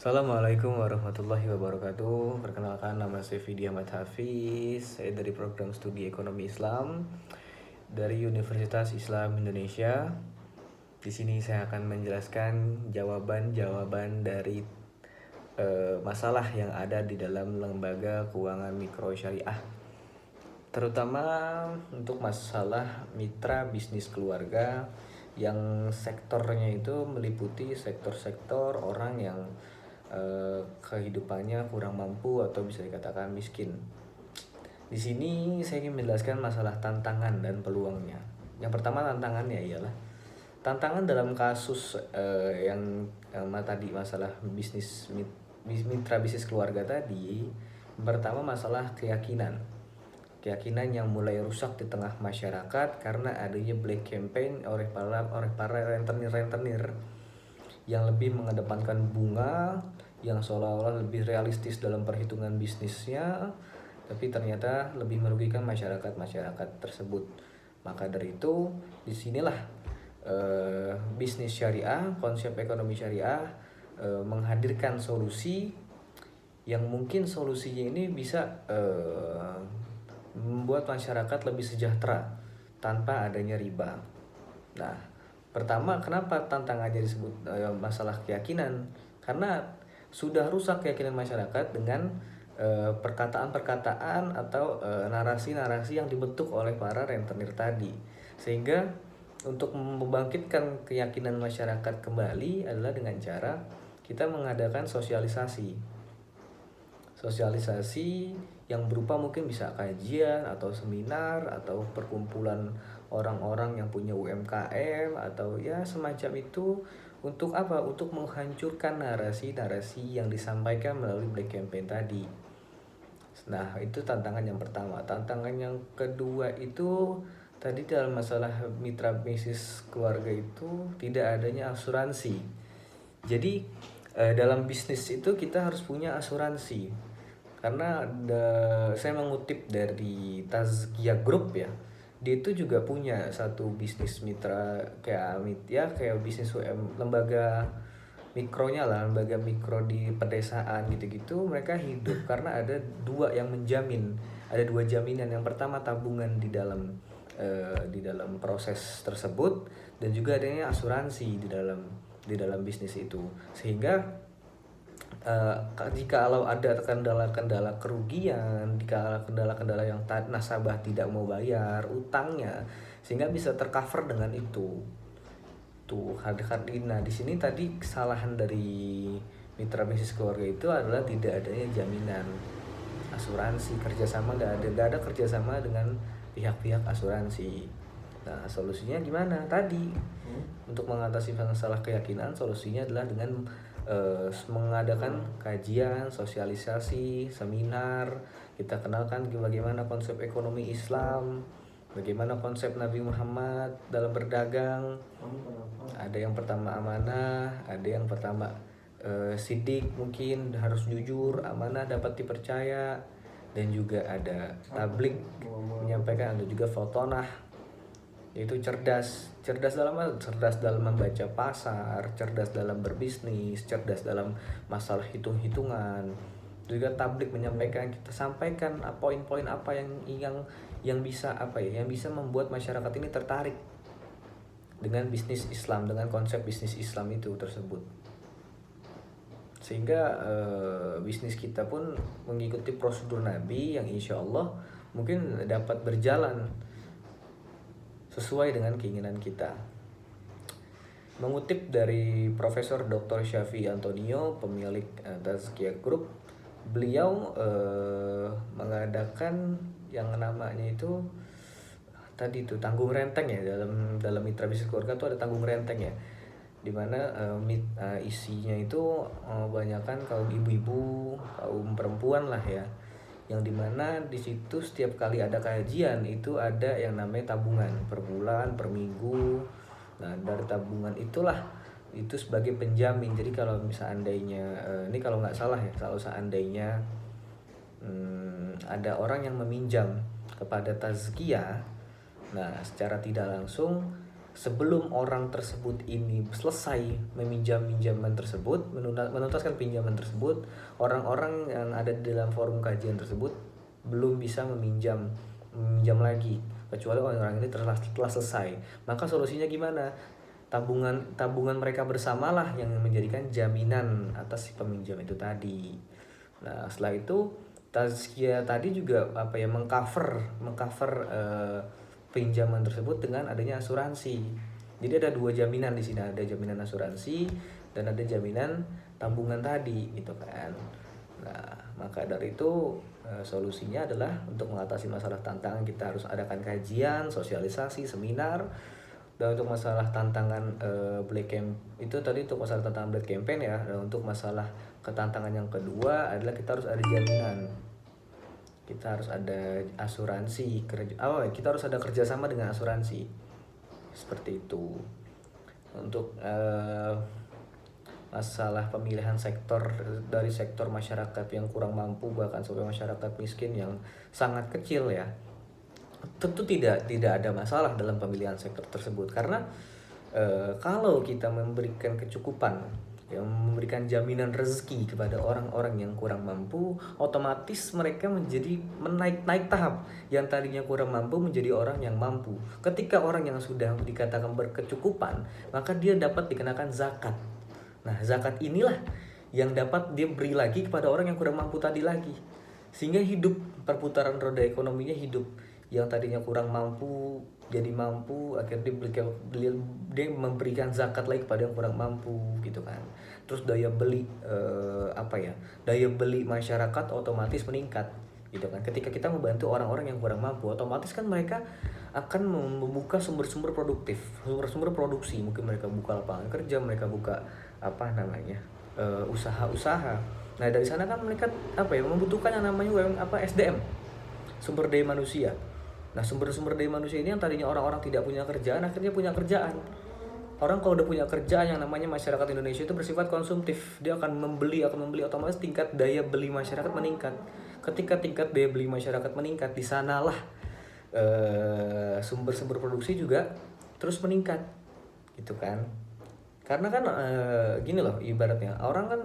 Assalamualaikum warahmatullahi wabarakatuh. Perkenalkan, nama saya Fidi Ahmad Hafiz. Saya dari program studi Ekonomi Islam dari Universitas Islam Indonesia. Di sini saya akan menjelaskan jawaban-jawaban dari masalah yang ada di dalam lembaga keuangan mikro syariah. Terutama untuk masalah mitra bisnis keluarga yang sektornya itu meliputi sektor-sektor orang yang kehidupannya kurang mampu atau bisa dikatakan miskin. Di sini saya ingin menjelaskan masalah tantangan dan peluangnya. Yang pertama, tantangannya ialah tantangan dalam kasus tadi masalah mitra bisnis keluarga tadi. Yang pertama, masalah keyakinan yang mulai rusak di tengah masyarakat karena adanya black campaign oleh para rentenir yang lebih mengedepankan bunga yang seolah-olah lebih realistis dalam perhitungan bisnisnya, tapi ternyata lebih merugikan masyarakat tersebut. Maka dari itu, disinilah bisnis syariah, konsep ekonomi syariah menghadirkan solusi yang mungkin solusinya ini bisa membuat masyarakat lebih sejahtera tanpa adanya riba. Nah, pertama, kenapa tantangannya disebut masalah keyakinan? Karena sudah rusak keyakinan masyarakat dengan perkataan-perkataan atau narasi-narasi yang dibentuk oleh para rentenir tadi. Sehingga untuk membangkitkan keyakinan masyarakat kembali adalah dengan cara kita mengadakan sosialisasi yang berupa mungkin bisa kajian atau seminar atau perkumpulan orang-orang yang punya UMKM atau ya semacam itu. Untuk apa? Untuk menghancurkan narasi-narasi yang disampaikan melalui black campaign tadi. Nah, itu tantangan yang pertama. Tantangan yang kedua itu tadi dalam masalah mitra bisnis keluarga itu tidak adanya asuransi. Jadi dalam bisnis itu kita harus punya asuransi. Karena saya mengutip dari Tazkiyah Group ya, dia itu juga punya satu bisnis mitra kayak bisnis lembaga mikronya lah, lembaga mikro di pedesaan gitu-gitu. Mereka hidup karena ada dua jaminan. Yang pertama, tabungan di dalam proses tersebut, dan juga adanya asuransi di dalam bisnis itu. Sehingga jika kalau ada kendala-kendala kerugian, jika kendala-kendala yang nasabah tidak mau bayar utangnya, sehingga bisa tercover dengan itu. Nah, di sini tadi kesalahan dari mitra bisnis keluarga itu adalah tidak adanya jaminan asuransi, nggak ada kerjasama dengan pihak-pihak asuransi. Nah, solusinya gimana? Tadi untuk mengatasi masalah keyakinan, solusinya adalah dengan mengadakan kajian, sosialisasi, seminar. Kita kenalkan bagaimana konsep ekonomi Islam, bagaimana konsep Nabi Muhammad dalam berdagang. Ada yang pertama amanah, ada yang pertama sidik, mungkin harus jujur, amanah dapat dipercaya, dan juga ada tablik, menyampaikan, ada juga fotonah, yaitu cerdas dalam membaca pasar, cerdas dalam berbisnis, cerdas dalam masalah hitung-hitungan. Juga tablik menyampaikan, kita sampaikan poin-poin apa yang bisa membuat masyarakat ini tertarik dengan bisnis Islam, dengan konsep bisnis Islam itu tersebut. Sehingga bisnis kita pun mengikuti prosedur Nabi yang insya Allah mungkin dapat berjalan sesuai dengan keinginan kita. Mengutip dari Profesor Dr. Syafi Antonio, pemilik Tazkiyah Group, beliau mengadakan yang namanya itu tadi itu tanggung renteng ya, dalam mitra bisnis keluarga itu ada tanggung renteng ya, dimana isinya itu banyakkan kaum ibu-ibu, kaum perempuan lah ya, yang dimana di situ setiap kali ada kajian itu ada yang namanya tabungan per bulan, per minggu. Nah, dari tabungan itulah itu sebagai penjamin. Jadi kalau seandainya ini kalau nggak salah ya, kalau seandainya ada orang yang meminjam kepada Tazkiyah, nah secara tidak langsung sebelum orang tersebut ini selesai meminjam pinjaman tersebut, menuntaskan pinjaman tersebut, orang-orang yang ada di dalam forum kajian tersebut belum bisa meminjam lagi kecuali orang-orang ini telah selesai. Maka solusinya gimana? Tabungan mereka bersamalah yang menjadikan jaminan atas si peminjam itu tadi. Nah, setelah itu Tazkia tadi juga mengcover pinjaman tersebut dengan adanya asuransi. Jadi ada dua jaminan di sini, ada jaminan asuransi dan ada jaminan tabungan tadi gitu kan. Nah, maka dari itu solusinya adalah untuk mengatasi masalah tantangan kita harus adakan kajian, sosialisasi, seminar. Dan untuk masalah tantangan Black Camp itu tadi untuk masalah tantangan Black Campaign ya. Dan untuk masalah ketantangan yang kedua adalah kita harus ada jaminan, kita harus ada asuransi kita harus ada kerjasama dengan asuransi seperti itu. Untuk masalah pemilihan sektor dari sektor masyarakat yang kurang mampu bahkan sampai masyarakat miskin yang sangat kecil ya, tentu tidak ada masalah dalam pemilihan sektor tersebut karena kalau kita memberikan kecukupan, yang memberikan jaminan rezeki kepada orang-orang yang kurang mampu, otomatis mereka menjadi naik tahap, yang tadinya kurang mampu menjadi orang yang mampu. Ketika orang yang sudah dikatakan berkecukupan, maka dia dapat dikenakan zakat. Nah, zakat inilah yang dapat dia beri lagi kepada orang yang kurang mampu tadi lagi, sehingga hidup, perputaran roda ekonominya hidup. Yang tadinya kurang mampu jadi mampu, akhirnya dia memberikan zakat lagi kepada yang kurang mampu gitu kan. Terus daya beli daya beli masyarakat otomatis meningkat gitu kan. Ketika kita membantu orang-orang yang kurang mampu, otomatis kan mereka akan membuka sumber-sumber produktif, sumber-sumber produksi. Mungkin mereka buka lapangan kerja, mereka buka usaha-usaha. Nah, dari sana kan mereka membutuhkan yang namanya SDM, sumber daya manusia. Nah, sumber-sumber daya manusia ini yang tadinya orang-orang tidak punya kerjaan, akhirnya punya kerjaan. Orang kalau udah punya kerjaan, yang namanya masyarakat Indonesia itu bersifat konsumtif. Dia akan membeli, otomatis tingkat daya beli masyarakat meningkat. Ketika tingkat daya beli masyarakat meningkat, di sanalah sumber-sumber produksi juga terus meningkat. Gitu kan. Karena kan gini loh ibaratnya, orang kan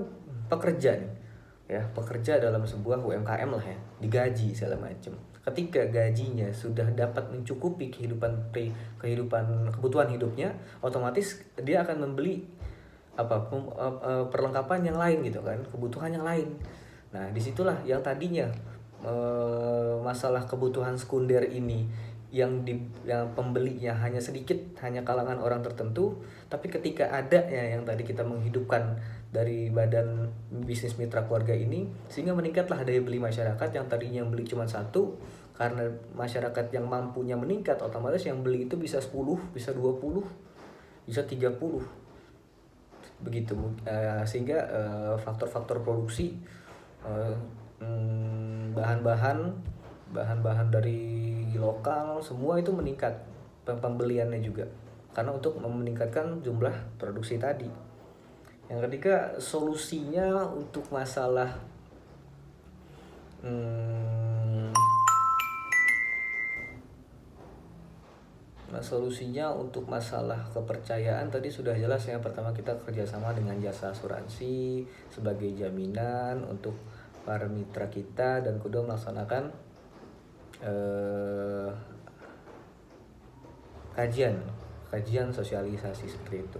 pekerja nih. Ya, pekerja dalam sebuah UMKM lah ya, digaji segala macam. Ketika gajinya sudah dapat mencukupi kebutuhan hidupnya, otomatis dia akan membeli perlengkapan yang lain gitu kan, kebutuhan yang lain. Nah, disitulah yang tadinya masalah kebutuhan sekunder ini yang pembelinya hanya sedikit, hanya kalangan orang tertentu, tapi ketika ada ya yang tadi kita menghidupkan dari badan bisnis mitra keluarga ini, sehingga meningkatlah daya beli masyarakat. Yang tadinya yang beli cuma satu, karena masyarakat yang mampunya meningkat, otomatis yang beli itu bisa 10, bisa 20, bisa 30 begitu. Sehingga faktor-faktor produksi, bahan-bahan dari lokal semua itu meningkat, pembeliannya juga, karena untuk meningkatkan jumlah produksi tadi. Yang ketiga, solusinya untuk masalah kepercayaan tadi sudah jelas ya. Pertama, kita kerjasama dengan jasa asuransi sebagai jaminan untuk para mitra kita, dan kedua melaksanakan kajian sosialisasi seperti itu.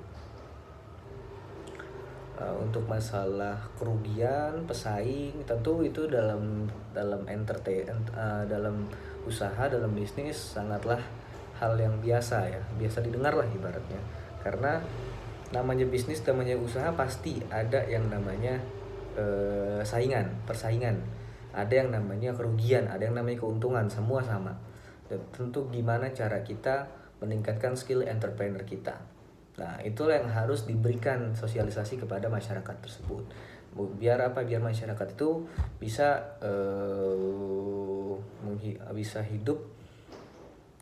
Untuk masalah kerugian pesaing, tentu itu dalam dalam usaha, dalam bisnis sangatlah hal yang biasa ya, biasa didengar lah ibaratnya. Karena namanya bisnis, namanya usaha, pasti ada yang namanya persaingan, ada yang namanya kerugian, ada yang namanya keuntungan, semua sama. Dan tentu gimana cara kita meningkatkan skill entrepreneur kita. Nah, itulah yang harus diberikan sosialisasi kepada masyarakat tersebut. Biar masyarakat itu bisa bisa hidup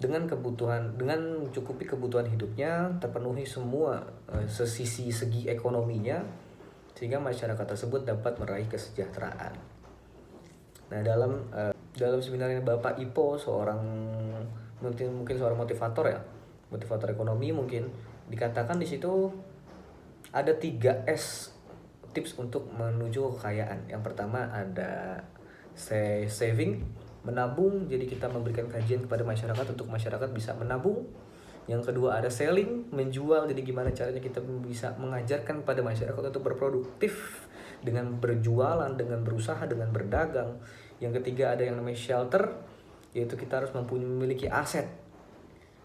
dengan mencukupi kebutuhan hidupnya, terpenuhi semua segi ekonominya, sehingga masyarakat tersebut dapat meraih kesejahteraan. Nah, dalam seminarnya Bapak Ipo, mungkin seorang motivator ya, motivator ekonomi mungkin dikatakan di situ ada 3 S tips untuk menuju kekayaan. Yang pertama ada saving, menabung, jadi kita memberikan kajian kepada masyarakat untuk masyarakat bisa menabung. Yang kedua ada selling, menjual, jadi gimana caranya kita bisa mengajarkan pada masyarakat untuk berproduktif dengan berjualan, dengan berusaha, dengan berdagang. Yang ketiga ada yang namanya shelter, yaitu kita harus memiliki aset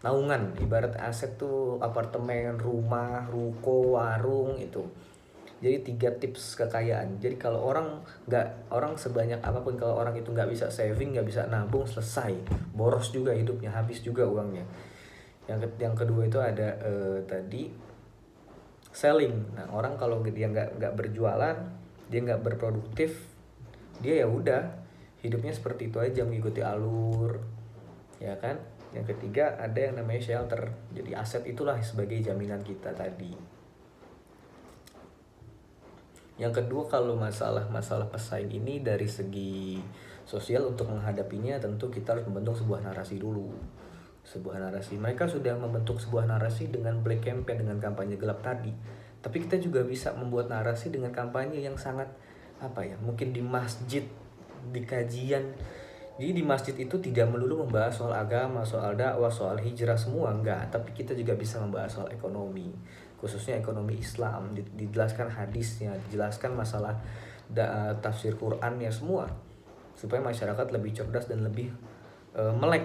naungan. Ibarat aset tuh apartemen, rumah, ruko, warung itu. Jadi 3 tips kekayaan. Jadi kalau orang sebanyak apapun, kalau orang itu nggak bisa saving, nggak bisa nabung, selesai, boros juga hidupnya, habis juga uangnya. Yang kedua itu ada tadi selling. Nah, orang kalau dia nggak berjualan, dia nggak berproduktif, dia ya udah hidupnya seperti itu aja, mengikuti alur, ya kan. Yang ketiga ada yang namanya shelter, jadi aset itulah sebagai jaminan kita tadi. Yang kedua, kalau masalah pesaing ini dari segi sosial, untuk menghadapinya tentu kita harus membentuk sebuah narasi dulu. Sebuah narasi, mereka sudah membentuk sebuah narasi dengan black campaign, dengan kampanye gelap tadi. Tapi kita juga bisa membuat narasi dengan kampanye yang sangat mungkin di masjid, di kajian. Jadi di masjid itu tidak melulu membahas soal agama, soal dakwah, soal hijrah semua, enggak. Tapi kita juga bisa membahas soal ekonomi, khususnya ekonomi Islam, dijelaskan hadisnya, dijelaskan masalah tafsir Qurannya semua, supaya masyarakat lebih cerdas dan lebih melek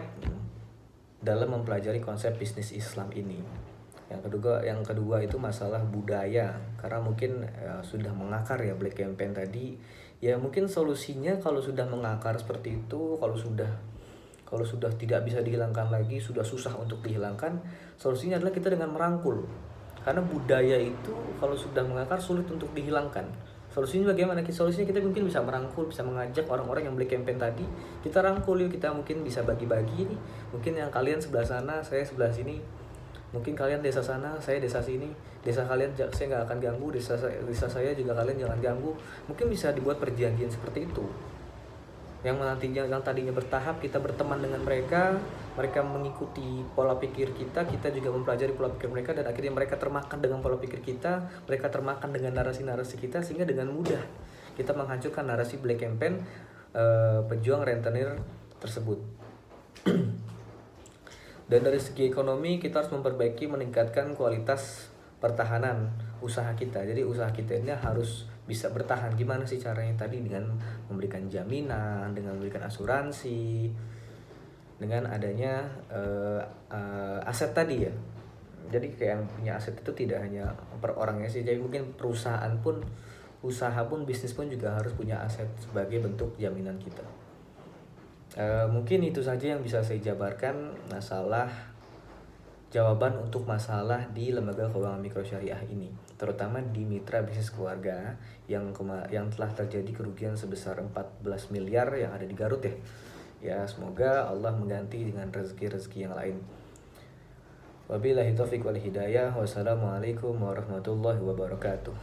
dalam mempelajari konsep bisnis Islam ini. Yang kedua itu masalah budaya, karena mungkin sudah mengakar ya black campaign tadi. Ya mungkin solusinya kalau sudah mengakar seperti itu, kalau sudah tidak bisa dihilangkan lagi, sudah susah untuk dihilangkan, solusinya adalah kita dengan merangkul. Karena budaya itu kalau sudah mengakar sulit untuk dihilangkan. Solusinya bagaimana? Solusinya kita mungkin bisa merangkul, bisa mengajak orang-orang yang black campaign tadi, kita rangkul yuk, kita mungkin bisa bagi-bagi nih. Mungkin yang kalian sebelah sana, saya sebelah sini. Mungkin kalian desa sana, saya desa sini. Desa kalian saya nggak akan ganggu, desa saya juga kalian jangan ganggu. Mungkin bisa dibuat perjanjian seperti itu. Yang tadinya bertahap, kita berteman dengan mereka mengikuti pola pikir kita juga mempelajari pola pikir mereka, dan akhirnya mereka termakan dengan pola pikir kita, mereka termakan dengan narasi-narasi kita, sehingga dengan mudah kita menghancurkan narasi black campaign pejuang rentenir tersebut. Dan dari segi ekonomi kita harus memperbaiki, meningkatkan kualitas pertahanan usaha kita. Jadi usaha kita ini harus bisa bertahan. Gimana sih caranya tadi? Dengan memberikan jaminan, dengan memberikan asuransi, dengan adanya aset tadi ya. Jadi kayak yang punya aset itu tidak hanya per orangnya sih, jadi mungkin perusahaan pun, usaha pun, bisnis pun juga harus punya aset sebagai bentuk jaminan kita. Mungkin itu saja yang bisa saya jabarkan jawaban untuk masalah di lembaga keuangan mikro syariah ini, terutama di mitra bisnis keluarga yang telah terjadi kerugian sebesar 14 miliar yang ada di Garut ya. Ya, semoga Allah mengganti dengan rezeki-rezeki yang lain. Wabillahi taufiq wal hidayah. Wassalamualaikum warahmatullahi wabarakatuh.